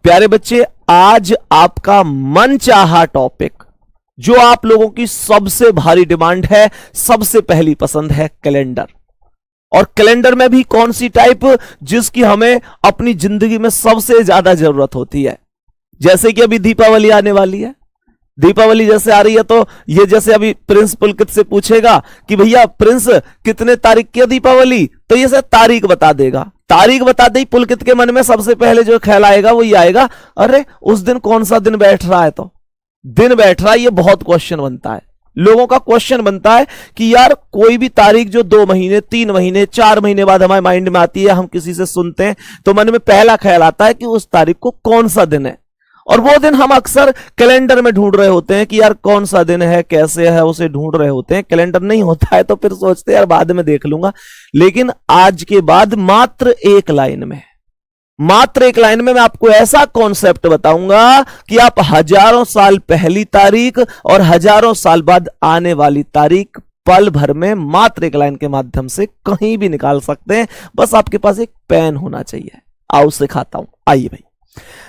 प्यारे बच्चे, आज आपका मनचाहा टॉपिक, जो आप लोगों की सबसे भारी डिमांड है, सबसे पहली पसंद है, कैलेंडर। और कैलेंडर में भी कौन सी टाइप, जिसकी हमें अपनी जिंदगी में सबसे ज्यादा जरूरत होती है। जैसे कि अभी दीपावली आने वाली है, दीपावली जैसे आ रही है, तो ये जैसे अभी प्रिंस पुलकित से पूछेगा कि भैया प्रिंस कितने तारीख की है दीपावली, तो ये से तारीख बता देगा। तारीख बता दे, पुलकित के मन में सबसे पहले जो ख्याल आएगा वो ये आएगा, अरे उस दिन कौन सा दिन बैठ रहा है, तो दिन बैठ रहा है। ये बहुत क्वेश्चन बनता है, लोगों का क्वेश्चन बनता है कि यार कोई भी तारीख जो 2 महीने 3 महीने 4 महीने बाद हमारे माइंड में आती है, हम किसी से सुनते हैं, तो मन में पहला ख्याल आता है कि उस तारीख को कौन सा दिन है। और वो दिन हम अक्सर कैलेंडर में ढूंढ रहे होते हैं कि यार कौन सा दिन है, कैसे है, उसे ढूंढ रहे होते हैं। कैलेंडर नहीं होता है तो फिर सोचते हैं यार बाद में देख लूंगा। लेकिन आज के बाद मात्र एक लाइन में मैं आपको ऐसा कॉन्सेप्ट बताऊंगा कि आप हजारों साल पहली तारीख और हजारों साल बाद आने वाली तारीख पल भर में मात्र एक लाइन के माध्यम से कहीं भी निकाल सकते हैं। बस आपके पास एक पेन होना चाहिए। आओ सिखाता हूं, आइए भाई,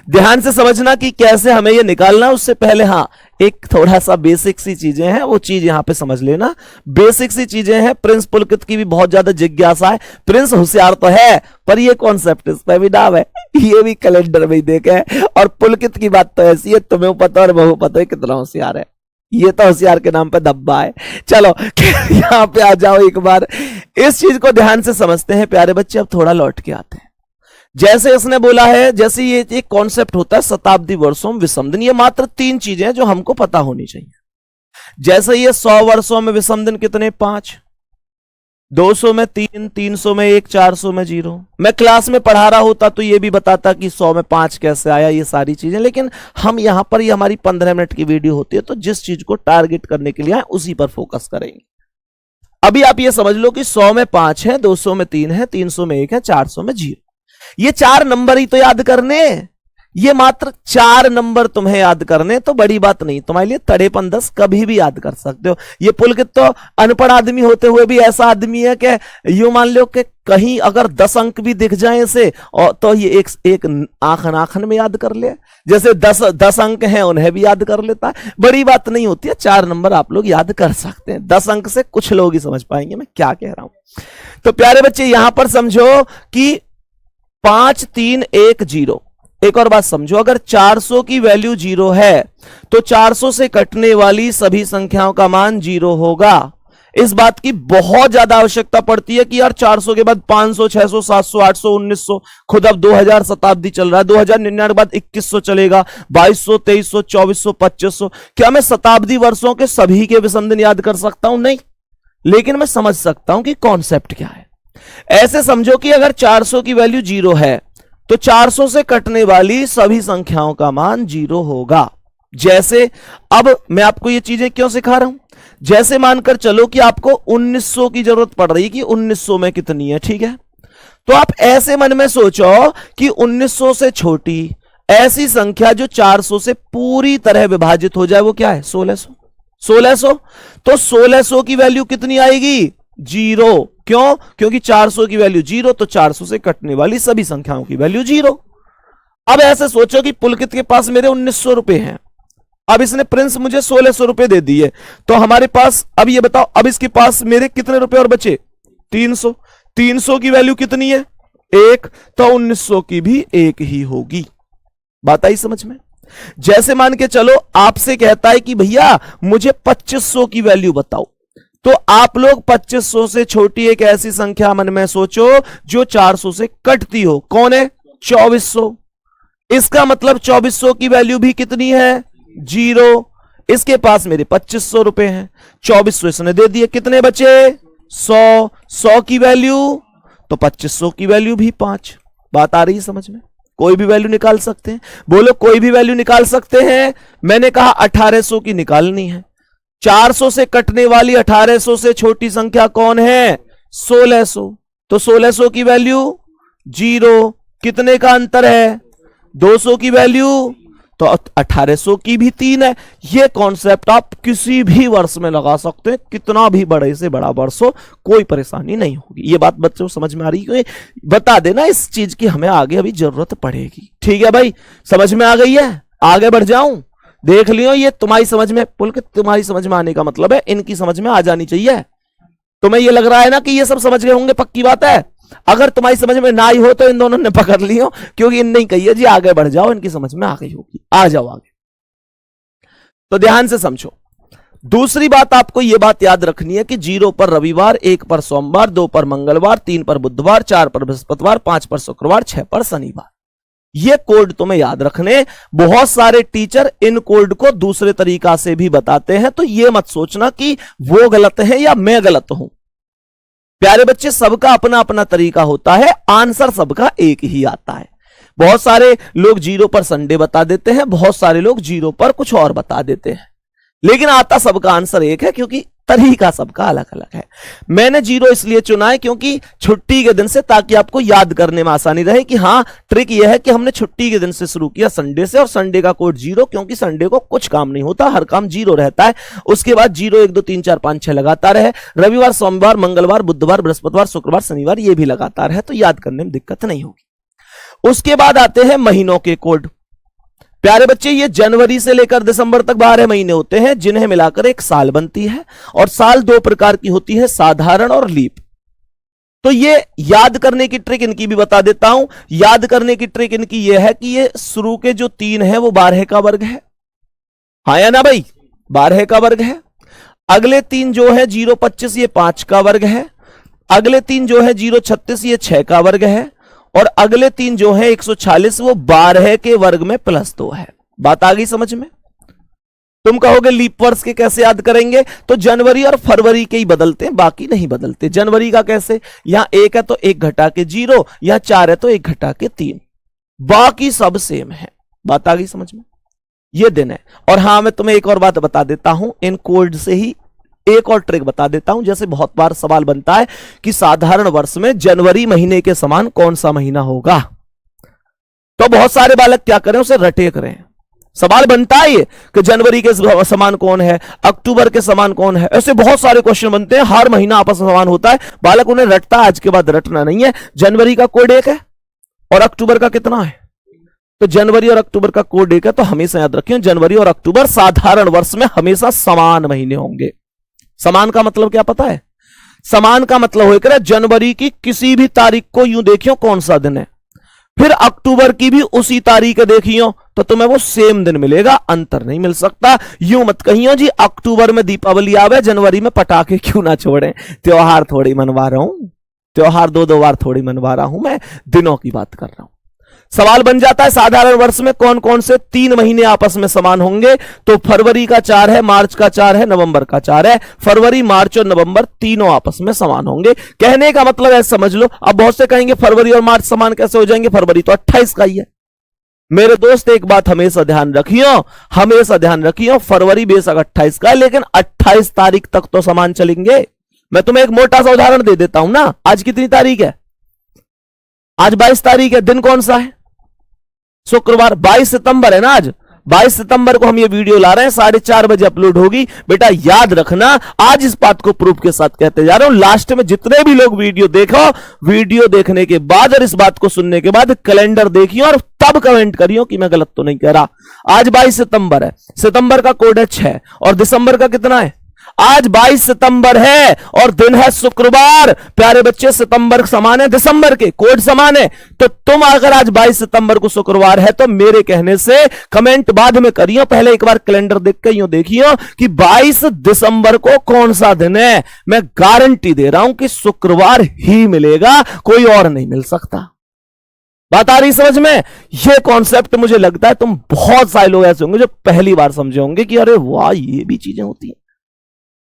ध्यान से समझना कि कैसे हमें ये निकालना। उससे पहले हाँ, एक थोड़ा सा बेसिक सी चीजें हैं, वो चीज यहां पे समझ लेना। बेसिक सी चीजें हैं। प्रिंस पुलकित की भी बहुत ज्यादा जिज्ञासा है। प्रिंस होशियार तो है, पर ये कॉन्सेप्ट इस पे भी डाव है, ये भी कैलेंडर में ही देखा है। और पुलकित की बात तो ऐसी है, तुम्हें पता और बहु पता है कितना होशियार है। ये तो होशियार के नाम पे धब्बा है। चलो यहां पे आ जाओ, एक बार इस चीज को ध्यान से समझते हैं प्यारे बच्चे। अब थोड़ा लौट के आते हैं। जैसे इसने बोला है, जैसे ये एक कॉन्सेप्ट होता है शताब्दी वर्षों में विषम दिन, ये मात्र 3 चीजें जो हमको पता होनी चाहिए। जैसे ये 100 वर्षों में विषम दिन कितने, 5, 200 में 3, 300 में 1, 400 में 0। मैं क्लास में पढ़ा रहा होता तो ये भी बताता कि 100 में 5 कैसे आया, ये सारी चीजें। लेकिन हम यहां पर, ये हमारी 15 मिनट की वीडियो होती है, तो जिस चीज को टारगेट करने के लिए आए उसी पर फोकस करेंगे। अभी आप ये समझ लो कि 100 में 5 है, 200 में 3 है, 300 में 1 है, 400 में 0। ये 4 नंबर ही तो याद करने, ये मात्र 4 नंबर तुम्हें याद करने, तो बड़ी बात नहीं। तुम्हारे लिए तड़ेपन 10 कभी भी याद कर सकते हो। ये पुलकित तो अनपढ़ आदमी होते हुए भी ऐसा आदमी है कि यूं मान लो कि कहीं अगर 10 अंक भी दिख जाए इसे, और तो ये एक आखन आखन में याद कर ले। जैसे 10 अंक हैं उन्हें भी याद कर लेता है। बड़ी बात नहीं होती है, 4 नंबर आप लोग याद कर सकते हैं। 10 अंक से कुछ लोग ही समझ पाएंगे मैं क्या कह रहा हूं। तो प्यारे बच्चे यहां पर समझो कि 5, 3, 1, 0। एक और बात समझो, अगर 400 की वैल्यू 0 है तो 400 से कटने वाली सभी संख्याओं का मान 0 होगा। इस बात की बहुत ज्यादा आवश्यकता पड़ती है कि यार 400 के बाद 500, 600, 700, 800, 1900, खुद अब 2000 शताब्दी चल रहा है, 2099 के बाद 2100 चलेगा, 2200, 2300, 2400, 2500। क्या मैं शताब्दी वर्षों के सभी के विषम दिन याद कर सकता हूं? नहीं, लेकिन मैं समझ सकता हूं कि कॉन्सेप्ट क्या है। ऐसे समझो कि अगर 400 की वैल्यू 0 है तो 400 से कटने वाली सभी संख्याओं का मान 0 होगा। जैसे अब मैं आपको ये चीजें क्यों सिखा रहा हूं, जैसे मानकर चलो कि आपको 1900 की जरूरत पड़ रही है कि 1900 में कितनी है, ठीक है। तो आप ऐसे मन में सोचो कि 1900 से छोटी ऐसी संख्या जो 400 से पूरी तरह विभाजित हो जाए, वो क्या है, 1600। 1600, तो 1600 की वैल्यू कितनी आएगी, 0। क्यों? क्योंकि 400 की वैल्यू 0, तो 400 से कटने वाली सभी संख्याओं की वैल्यू 0। अब ऐसे सोचो कि पुलकित के पास मेरे 1900 रुपए हैं, अब इसने प्रिंस मुझे 1600 रुपए दे दिए, तो हमारे पास, अब ये बताओ, अब इसके पास मेरे कितने रुपए और बचे, 300। 300 की वैल्यू कितनी है, 1, तो 1900 की भी 1 ही होगी। बात आई समझ में? जैसे मान के चलो आपसे कहता है कि भैया मुझे 2500 की वैल्यू बताओ, तो आप लोग 2500 से छोटी एक ऐसी संख्या मन में सोचो जो 400 से कटती हो। कौन है, 2400। इसका मतलब 2400 की वैल्यू भी कितनी है, 0। इसके पास मेरे 2500 रुपए हैं, 2400 इसने दे दिए, कितने बचे, 100। 100 की वैल्यू, तो 2500 की वैल्यू भी 5। बात आ रही है समझ में? कोई भी वैल्यू निकाल सकते हैं, बोलो कोई भी वैल्यू निकाल सकते हैं। मैंने कहा 1800 की निकालनी है। 400 से कटने वाली 1800 से छोटी संख्या कौन है, 1600। तो 1600 की वैल्यू 0। कितने का अंतर है, 200 की वैल्यू, तो 1800 की भी 3 है। ये कॉन्सेप्ट आप किसी भी वर्ष में लगा सकते हैं, कितना भी बड़े से बड़ा वर्ष हो, कोई परेशानी नहीं होगी। ये बात बच्चों को समझ में आ रही है? बता देना, इस चीज की हमें आगे अभी जरूरत पड़ेगी। ठीक है भाई, समझ में आ गई है? आगे बढ़ जाऊं? देख लियो, ये तुम्हारी समझ में, बोल के तुम्हारी समझ में आने का मतलब है इनकी समझ में आ जानी चाहिए। तुम्हें ये लग रहा है ना कि ये सब समझ गए होंगे, पक्की बात है। अगर तुम्हारी समझ में ना आई हो तो इन दोनों ने पकड़ लियो, क्योंकि इन नहीं कही है जी आगे बढ़ जाओ, इनकी समझ में आ गई होगी। आ जाओ आगे। तो ध्यान से समझो। दूसरी बात, आपको यह बात याद रखनी है कि 0 पर रविवार, 1 पर सोमवार, 2 पर मंगलवार, 3 पर बुधवार, 4 पर बृहस्पतिवार, 5 पर शुक्रवार, 6 पर शनिवार। ये कोड तुम्हें याद रखने। बहुत सारे टीचर इन कोड को दूसरे तरीका से भी बताते हैं, तो ये मत सोचना कि वो गलत है या मैं गलत हूं। प्यारे बच्चे, सबका अपना अपना तरीका होता है, आंसर सबका एक ही आता है। बहुत सारे लोग 0 पर संडे बता देते हैं, बहुत सारे लोग 0 पर कुछ और बता देते हैं, लेकिन आता सबका आंसर एक है, क्योंकि तरीका सबका अलग अलग है। मैंने 0 इसलिए चुना है क्योंकि छुट्टी के दिन से, ताकि आपको याद करने में आसानी रहे कि हाँ, ट्रिक यह है कि हमने छुट्टी के दिन से शुरू किया, संडे से, और संडे का कोड 0, क्योंकि संडे को कुछ काम नहीं होता, हर काम 0 रहता है। उसके बाद 0 1 2 3 4 5 6 लगातार है, रविवार, सोमवार, मंगलवार, बुधवार, बृहस्पतिवार, शुक्रवार, शनिवार, ये भी लगातार है, तो याद करने में दिक्कत नहीं होगी। उसके बाद आते हैं महीनों के कोड। प्यारे बच्चे, ये जनवरी से लेकर दिसंबर तक 12 महीने होते हैं, जिन्हें मिलाकर एक साल बनती है, और साल 2 प्रकार की होती है, साधारण और लीप। तो ये याद करने की ट्रिक इनकी भी बता देता हूं। याद करने की ट्रिक इनकी यह है कि ये शुरू के जो 3 है वो 12 का वर्ग है, हाँ या ना भाई? 12 का वर्ग है। अगले 3 जो है 0 25, ये 5 का वर्ग है। अगले 3 जो है 0 36, ये 6 का वर्ग है। और अगले 3 जो है 146, वो 12 के वर्ग में +2 है। बात आ गई समझ में? तुम कहोगे लीप वर्ष के कैसे याद करेंगे? तो जनवरी और फरवरी के ही बदलते हैं, बाकी नहीं बदलते। जनवरी का कैसे? यहां 1 है तो 1 घटा के 0, यहां 4 है तो 1 घटा के 3, बाकी सब सेम है। बात आ गई समझ में? ये दिन है। और हां, मैं तुम्हें एक और बात बता देता हूं, इन कोड से ही एक और ट्रिक बता देता हूं। जैसे बहुत बार सवाल बनता है कि साधारण वर्ष में जनवरी महीने के समान कौन सा महीना होगा, तो बहुत सारे बालक क्या करें, उसे रटे करें। सवाल बनता है ये कि जनवरी के समान कौन है, अक्टूबर के समान कौन है, ऐसे बहुत सारे क्वेश्चन बनते हैं, हर महीना आपस में समान होता है, बालक उन्हें रटता है। आज के बाद रटना नहीं है। जनवरी का कोड 1 है और अक्टूबर का कितना है? तो जनवरी और अक्टूबर का कोड 1 है, तो हमेशा याद रखें जनवरी और अक्टूबर साधारण वर्ष में हमेशा समान महीने होंगे। समान का मतलब क्या पता है? समान का मतलब होकर जनवरी की किसी भी तारीख को यूं देखियो कौन सा दिन है, फिर अक्टूबर की भी उसी तारीख देखियो तो तुम्हें वो सेम दिन मिलेगा, अंतर नहीं मिल सकता। यूं मत कहियो जी अक्टूबर में दीपावली आवे, जनवरी में पटाखे क्यों ना छोड़ें। त्योहार थोड़ी मनवा रहा हूं, त्योहार 2-2 बार थोड़ी मनवा रहा हूं, मैं दिनों की बात कर रहा हूं। सवाल बन जाता है साधारण वर्ष में कौन कौन से 3 महीने आपस में समान होंगे, तो फरवरी का 4 है, मार्च का 4 है, नवंबर का 4 है। फरवरी, मार्च और नवंबर तीनों आपस में समान होंगे। कहने का मतलब है, समझ लो। अब बहुत से कहेंगे फरवरी और मार्च समान कैसे हो जाएंगे, फरवरी तो 28 का ही है। मेरे दोस्त एक बात हमेशा ध्यान रखियो, हमेशा ध्यान रखियो, फरवरी बेशक 28 का है, लेकिन 28 तारीख तक तो समान चलेंगे। मैं तुम्हें एक मोटा सा उदाहरण दे देता हूं ना। आज कितनी तारीख है? आज 22 तारीख है। दिन कौन सा है? शुक्रवार। 22 सितंबर है ना आज। 22 सितंबर को हम ये वीडियो ला रहे हैं, 4:30 बजे अपलोड होगी। बेटा याद रखना, आज इस बात को प्रूफ के साथ कहते जा रहा हूं। लास्ट में जितने भी लोग वीडियो देखो, वीडियो देखने के बाद और इस बात को सुनने के बाद कैलेंडर देखियो और तब कमेंट करियो कि मैं गलत तो नहीं कह रहा। आज 22 सितंबर है, सितंबर का कोड है 6 और दिसंबर का कितना है? आज 22 सितंबर है और दिन है शुक्रवार। प्यारे बच्चे, सितंबर समान है दिसंबर के, कोड समान है। तो तुम अगर आज 22 सितंबर को शुक्रवार है तो मेरे कहने से कमेंट बाद में करियो, पहले एक बार कैलेंडर देख के यूं देखियो कि 22 दिसंबर को कौन सा दिन है। मैं गारंटी दे रहा हूं कि शुक्रवार ही मिलेगा, कोई और नहीं मिल सकता। बात आ रही समझ में? ये कॉन्सेप्ट मुझे लगता है तुम बहुत सारे लोग ऐसे होंगे जो पहली बार समझे होंगे कि अरे वाह, ये भी चीजें होती हैं।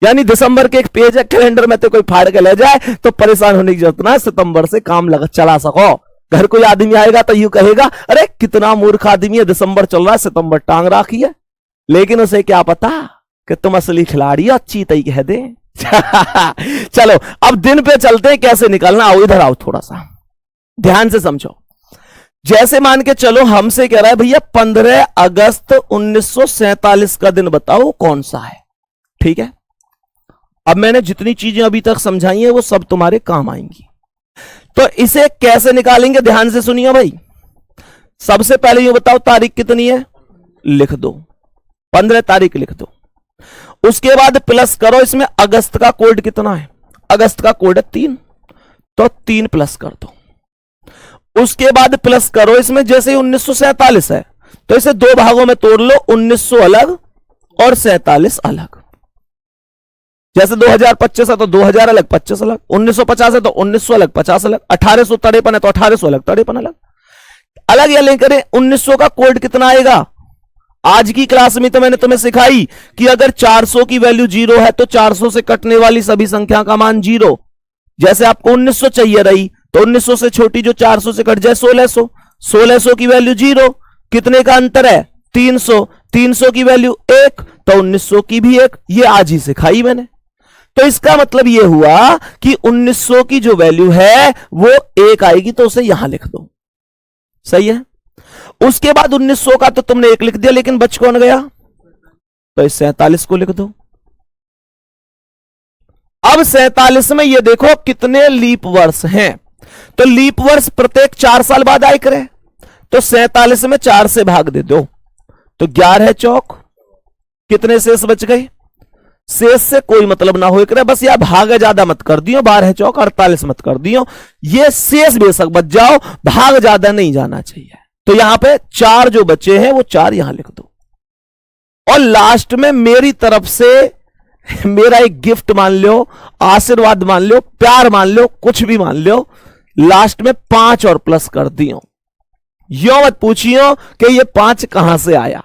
यानी दिसंबर के एक पेज है कैलेंडर में, तो कोई फाड़ के ले जाए तो परेशान होने की जरूरत ना, सितंबर से काम चला सको। घर कोई आदमी आएगा तो यूं कहेगा, अरे कितना मूर्ख आदमी है, दिसंबर चल रहा है, सितंबर टांग राखी है। लेकिन उसे क्या पता कि तुम असली खिलाड़ी हो, अच्छी तई कह दे। चलो अब दिन पे चलते हैं, कैसे निकालना। आओ इधर आओ, थोड़ा सा ध्यान से समझो। जैसे मान के चलो हमसे कह रहा है भैया 15 अगस्त 1947 का दिन बताओ कौन सा है। ठीक है, अब मैंने जितनी चीजें अभी तक समझाई हैं वो सब तुम्हारे काम आएंगी। तो इसे कैसे निकालेंगे, ध्यान से सुनिए भाई। सबसे पहले ये बताओ तारीख कितनी है, लिख दो, 15 तारीख लिख दो। उसके बाद प्लस करो, इसमें अगस्त का कोड कितना है, अगस्त का कोड है 3, तो 3 प्लस कर दो। उसके बाद प्लस करो इसमें, जैसे 1947 है तो इसे दो भागों में तोड़ लो, 1900 अलग और 47 अलग। जैसे 2025 है तो 2000 अलग 25 अलग, 1950 है तो 1900 अलग 50 अलग, 1853 है तो 1800 अलग 53 अलग। अलग या लेकर 1900 का कोड कितना आएगा। आज की क्लास में तो मैंने तुम्हें सिखाई कि अगर 400 की वैल्यू 0 है तो 400 से कटने वाली सभी संख्या का मान 0। जैसे आपको 1900 चाहिए रही तो 1900 से छोटी जो 400 से कट जाए 1600, 1600 की वैल्यू 0, कितने का अंतर है 300, 300 की वैल्यू 1 तो 1900 की भी 1, ये आज ही सिखाई मैंने। तो इसका मतलब यह हुआ कि 1900 की जो वैल्यू है वो 1 आएगी, तो उसे यहां लिख दो, सही है। उसके बाद 1900 का तो तुमने 1 लिख दिया, लेकिन बच कौन गया, तो इस 47 को लिख दो। अब 47 में ये देखो कितने लीप वर्ष हैं, तो लीप वर्ष प्रत्येक 4 साल बाद आए करे, तो 47 में 4 से भाग दे दो, तो 11 चौक, कितने शेष बच गए, शेष से कोई मतलब ना हो करे, बस या भाग ज्यादा मत कर दियो, 12 चौक 48 मत कर दियो, ये शेष बेशक बच जाओ, भाग ज्यादा नहीं जाना चाहिए। तो यहां पे 4 जो बचे हैं वो 4 यहां लिख दो। और लास्ट में मेरी तरफ से मेरा एक गिफ्ट मान लो, आशीर्वाद मान लो, प्यार मान लो, कुछ भी मान लो, लास्ट में 5 और प्लस कर दियो। यो मत पूछियो कि ये 5 कहां से आया,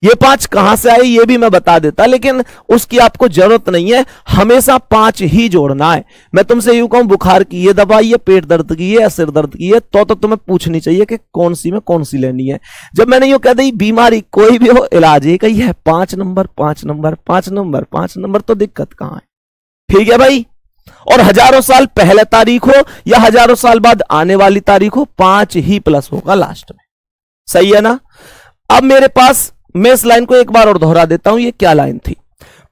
ये 5 कहां से आए ये भी मैं बता देता, लेकिन उसकी आपको जरूरत नहीं है, हमेशा 5 ही जोड़ना है। मैं तुमसे यूं कहूं बुखार की ये दवाई है, पेट दर्द की है, सिर दर्द की है, तो तुम्हें पूछनी चाहिए कि कौन सी में कौन सी लेनी है। जब मैंने यूं कह दी बीमारी कोई भी हो इलाज एक ही है, 5 नंबर 5 नंबर 5 नंबर 5 नंबर, तो दिक्कत कहां है। ठीक है भाई, और हजारों साल पहले तारीख हो या हजारों साल बाद आने वाली तारीख हो, 5 ही प्लस होगा लास्ट में, सही है ना। अब मेरे पास, मैं इस लाइन को एक बार और दोहरा देता हूं, ये क्या लाइन थी,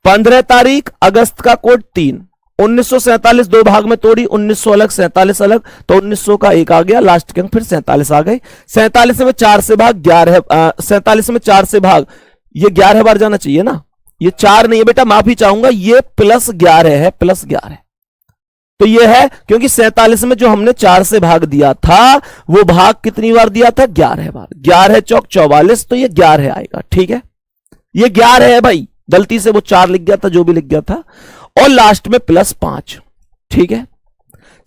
15 तारीख अगस्त का कोड 3, 1947 दो भाग में तोड़ी, 1900 अलग 47 अलग, तो 1900 का 1 आ गया, लास्ट के अंक फिर 47 आ गए। 47 में 4 से भाग 11, 47 में 4 से भाग, ये 11 बार जाना चाहिए ना, ये 4 नहीं है बेटा, माफी चाहूंगा, ये प्लस 11 है, प्लस 11, तो ये है क्योंकि 47 में जो हमने 4 से भाग दिया था वो भाग कितनी बार दिया था, 11 बार, 11 चौक 44, तो ये 11 आएगा। ठीक है, ये 11 है भाई, गलती से वो 4 लिख गया था, जो भी लिख गया था, और लास्ट में प्लस 5। ठीक है,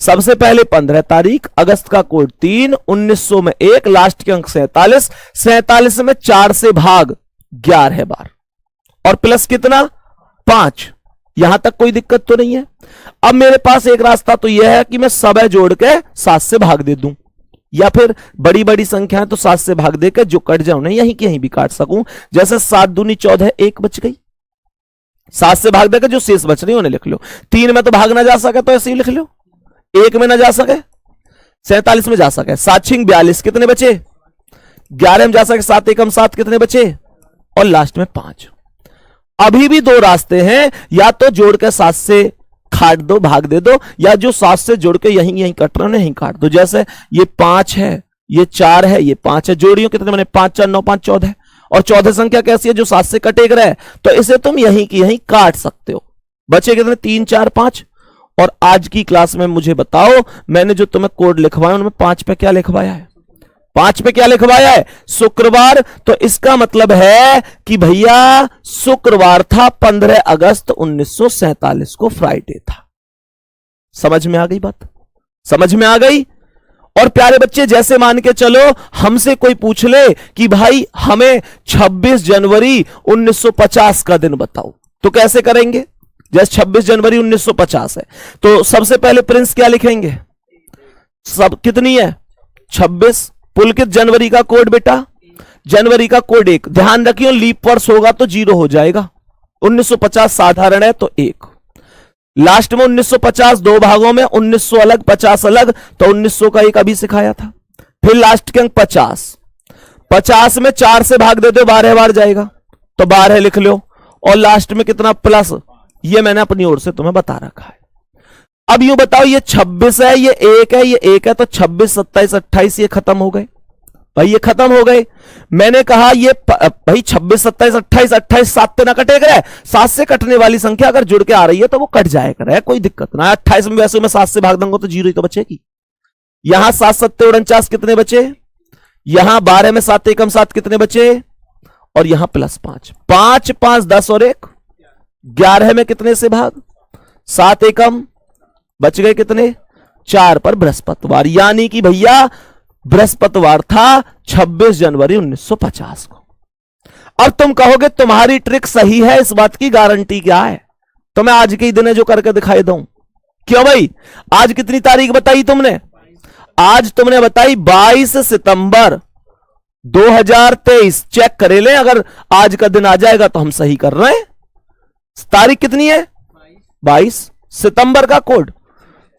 सबसे पहले 15 तारीख, अगस्त का कोड 3, 1900 में 1, लास्ट के अंक 47, 47 में 4 से भाग 11 बार, और प्लस कितना 5, यहां तक कोई दिक्कत तो नहीं है। अब मेरे पास एक रास्ता तो यह है कि मैं सब जोड़ के 7 से भाग दे दूं, या फिर बड़ी बड़ी संख्या है तो 7 से भाग देकर जो कट जाए उन्हें यहीं की यहीं भी काट सकूं। जैसे 7 दूनी 14, 1 बच गई, 7 से भाग देकर जो शेष बच रही उन्हें लिख लो। 3 में तो भाग ना जा सके तो ऐसे ही लिख लो, 1 में ना जा सके 47 में जा सके, 7 छिंग 42, कितने बचे 11 में जा सके, 7 एकम 7, कितने बचे, और लास्ट में 5। अभी भी 2 रास्ते हैं, या तो जोड़ के 7 से काट दो, भाग दे दो, या जो 7 से जोड़ के यहीं यहीं कट रहे हैं यहीं काट दो। जैसे ये 5 है, ये 4 है, ये 5 है, जोड़ियों कितने बने 5 4 9 5 14, और 14 संख्या कैसी है जो 7 से कटेग रहा है, तो इसे तुम यहीं की यहीं काट सकते हो। बचे कितने 3 4 5। और आज की क्लास में मुझे बताओ, मैंने जो तुम्हें कोड लिखवाया उनमें 5 पे क्या लिखवाया है, 5 पे क्या लिखवाया है, शुक्रवार। तो इसका मतलब है कि भैया शुक्रवार था, 15 अगस्त 1947 को फ्राइडे था। समझ में आ गई बात, समझ में आ गई। और प्यारे बच्चे, जैसे मान के चलो हमसे कोई पूछ ले कि भाई हमें 26 जनवरी 1950 का दिन बताओ, तो कैसे करेंगे। जैसे 26 जनवरी 1950 है तो सबसे पहले प्रिंस क्या लिखेंगे, सब कितनी है 26, पुलकित जनवरी का कोड बेटा, जनवरी का कोड 1, ध्यान रखियो लीप वर्ष होगा तो 0 हो जाएगा, 1950 साधारण है तो 1, लास्ट में 1950 दो भागों में, 1900 अलग 50 अलग, तो 1900 का 1 अभी सिखाया था। फिर लास्ट के अंक 50। 50 में 4 से भाग दे दो 12 बार जाएगा, तो 12 लिख लो। और लास्ट में कितना प्लस, ये मैंने अपनी ओर से तुम्हें बता रखा है। अब यूं बताओ, ये 26 है, ये 1 है, ये 1 है, तो 26, 27, 28 ये खत्म हो गए भाई, ये खत्म हो गए। मैंने कहा ये भाई 26, 27, 28, 28 7 पे ना कटे गए, 7 से कटने वाली संख्या अगर जुड़ के आ रही है तो वो कट जाए करे, कोई दिक्कत ना। 28 में वैसे मैं 7 से भाग दूंगा तो 0 ही तो बचेगी। यहां 7 7 49 कितने बचे, यहां 12 में 7 एकम 7 कितने बचे, और यहां +5, 5 5 10 और 1 11 में कितने से भाग, 7 एकम बच गए कितने, 4 पर बृहस्पतिवार, यानी कि भैया बृहस्पतिवार था 26 जनवरी 1950 को। अब तुम कहोगे तुम्हारी ट्रिक सही है, इस बात की गारंटी क्या है, तो मैं आज के ही दिन जो करके दिखाई दूं। क्यों भाई, आज कितनी तारीख बताई तुमने, आज तुमने बताई 22 सितंबर 2023। चेक करे ले, अगर आज का दिन आ जाएगा तो हम सही कर रहे हैं। तारीख कितनी है, 22 सितंबर का कोड,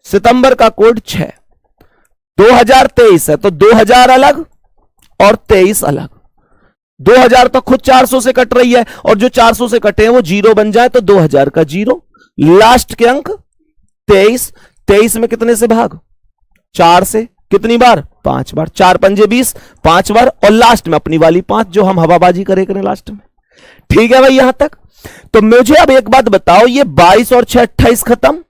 सितंबर का कोड 6, 2023 है, तो 2000 अलग और 23 अलग। 2000 तो खुद 400 से कट रही है, और जो 400 से कटे हैं वो 0 बन जाए, तो 2000 का 0, लास्ट के अंक 23, 23 में कितने से भाग, 4 से, कितनी बार, 5 बार, 4 पंजे 20, 5 बार, और लास्ट में अपनी वाली 5 जो हम हवाबाजी करें लास्ट में। ठीक है भाई यहां तक। तो मुझे अब एक बात बताओ, ये 22 और 6 28 खत्म,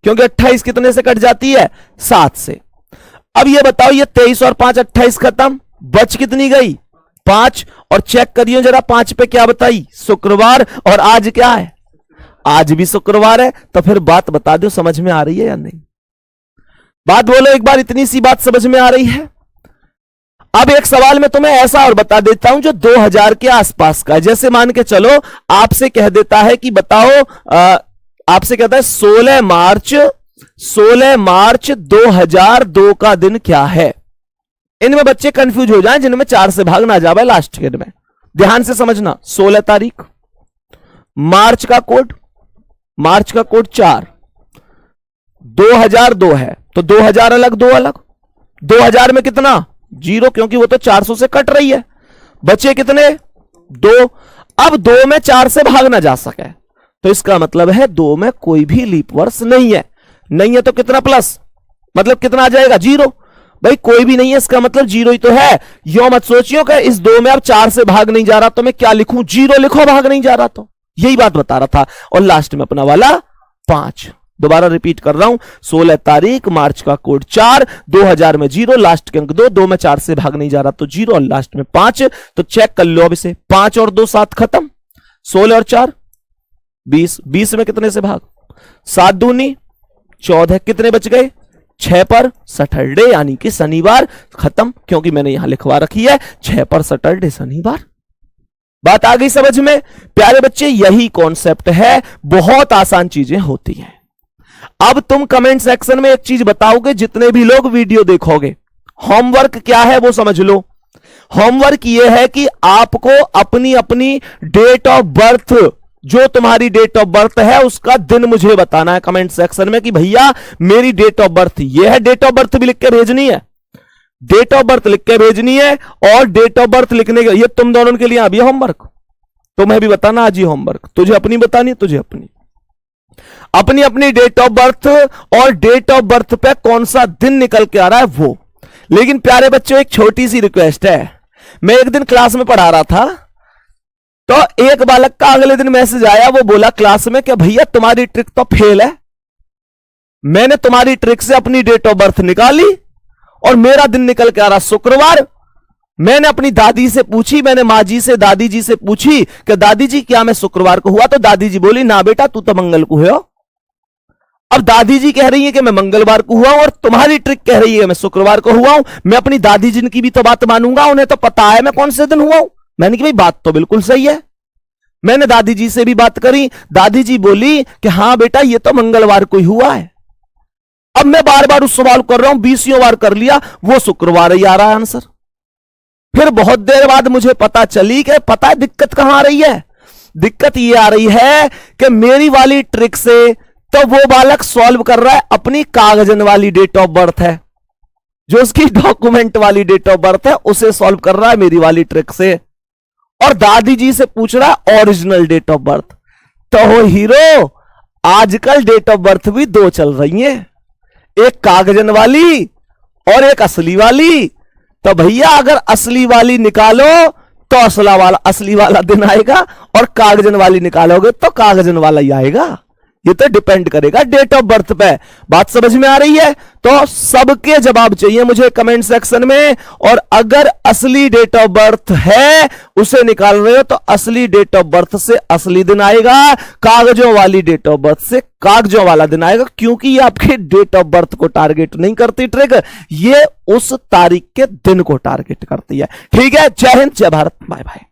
क्योंकि 28 कितने से कट जाती है, 7 से। अब ये बताओ, ये 23 और 5 28 खत्म, बच कितनी गई, 5, और चेक करियो जरा 5 पे क्या बताई, शुक्रवार, और आज क्या है, आज भी शुक्रवार है। तो फिर बात बता दो समझ में आ रही है या नहीं, बात बोलो एक बार, इतनी सी बात समझ में आ रही है। अब एक सवाल मैं तुम्हें ऐसा और बता देता हूं जो 2000 के आसपास का, जैसे मान के चलो आपसे कह देता है कि बताओ, आपसे कहता है 16 मार्च 2002 का दिन क्या है। इनमें बच्चे कंफ्यूज हो जाएं जिनमें 4 से भाग ना जावे लास्ट के में, ध्यान से समझना। 16 तारीख, मार्च का कोड 4, 2002 है, तो 2000 अलग 2 अलग, 2000 में कितना 0, क्योंकि वो तो 400 से कट रही है, बचे कितने 2। अब 2 में 4 से भाग ना जा सके, तो इसका मतलब है 2 में कोई भी लीप वर्ष नहीं है, नहीं है तो कितना प्लस, मतलब कितना आ जाएगा 0। भाई कोई भी नहीं है, इसका मतलब 0 ही तो है। यो मत सोचियो कि इस 2 में अब 4 से भाग नहीं जा रहा तो मैं क्या लिखूं, 0 लिखो, भाग नहीं जा रहा, तो यही बात बता रहा था। और लास्ट में अपना वाला 5, दोबारा रिपीट कर रहा हूं, 16 तारीख, मार्च का कोड 4, 2000 में 0, लास्ट के अंक 2, 2 में 4 से भाग नहीं जा रहा तो 0, और लास्ट में 5। तो चेक कर लो अब इसे, 5 और 2 7 खत्म, 16 और 4 20, 20 में कितने से भाग, 7 दूनी 14, कितने बच गए, 6 पर सैटरडे, यानी कि शनिवार, खत्म, क्योंकि मैंने यहां लिखवा रखी है 6 पर सैटरडे शनिवार। बात आ गई समझ में प्यारे बच्चे, यही कॉन्सेप्ट है, बहुत आसान चीजें होती हैं। अब तुम कमेंट सेक्शन में एक चीज बताओगे, जितने भी लोग वीडियो देखोगे, होमवर्क क्या है वो समझ लो। होमवर्क ये है कि आपको अपनी अपनी डेट ऑफ बर्थ, जो तुम्हारी डेट ऑफ बर्थ है उसका दिन मुझे बताना है कमेंट सेक्शन में कि भैया मेरी डेट ऑफ बर्थ ये है। डेट ऑफ बर्थ भी लिख के भेजनी है, डेट ऑफ बर्थ लिख के भेजनी है, और डेट ऑफ बर्थ लिखने के ये तुम दोनों के लिए अभी होमवर्क, तुम्हें भी बताना आज ही होमवर्क, तुझे अपनी बतानी है, तुझे अपनी अपनी डेट ऑफ बर्थ, और डेट ऑफ बर्थ पे कौन सा दिन निकल के आ रहा है वो। लेकिन प्यारे बच्चों एक छोटी सी रिक्वेस्ट है, मैं एक दिन क्लास में पढ़ा रहा था, तो एक बालक का अगले दिन मैसेज आया, वो बोला क्लास में कि भैया तुम्हारी ट्रिक तो फेल है, मैंने तुम्हारी ट्रिक से अपनी डेट ऑफ बर्थ निकाली और मेरा दिन निकल के आ रहा शुक्रवार। मैंने अपनी दादी से पूछी, मैंने माँ जी से दादी जी से पूछी कि दादी जी क्या मैं शुक्रवार को हुआ, तो दादी जी बोली ना बेटा तू तो मंगल को हुआ। अब दादी जी कह रही है कि मैं मंगलवार को हुआ हूं, और तुम्हारी ट्रिक कह रही है मैं शुक्रवार को हुआ हूं। मैं अपनी दादी जी की भी तो बात मानूंगा, उन्हें तो पता है मैं कौन से दिन हुआ हूं। मैंने कहा भाई बात तो बिल्कुल सही है। मैंने दादी जी से भी बात करी, दादी जी बोली कि हां बेटा ये तो मंगलवार को ही हुआ है। अब मैं बार बार उस सवाल कर रहा हूं, 20 बार कर लिया, वो शुक्रवार ही आ रहा है आंसर। फिर बहुत देर बाद मुझे पता चली कि पता है दिक्कत कहां आ रही है, दिक्कत ये आ रही है कि मेरी वाली ट्रिक से तो वो बालक सॉल्व कर रहा है अपनी कागजन वाली डेट ऑफ बर्थ है, जो उसकी डॉक्यूमेंट वाली डेट ऑफ बर्थ है उसे सॉल्व कर रहा है मेरी वाली ट्रिक से, और दादी जी से पूछ रहा है ओरिजिनल डेट ऑफ बर्थ। तो हो हीरो, आजकल डेट ऑफ बर्थ भी दो चल रही हैं, एक कागजन वाली और एक असली वाली। तो भैया अगर असली वाली निकालो तो असली वाला दिन आएगा, और कागजन वाली निकालोगे तो कागजन वाला ही आएगा। ये तो डिपेंड करेगा डेट ऑफ बर्थ पे। बात समझ में आ रही है? तो सबके जवाब चाहिए मुझे कमेंट सेक्शन में। और अगर असली डेट ऑफ बर्थ है उसे निकाल रहे हो तो असली डेट ऑफ बर्थ से असली दिन आएगा, कागजों वाली डेट ऑफ बर्थ से कागजों वाला दिन आएगा, क्योंकि ये आपके डेट ऑफ बर्थ को टारगेट नहीं करती ट्रिक, ये उस तारीख के दिन को टारगेट करती है। ठीक है, जय हिंद, जय भारत, बाय बाय।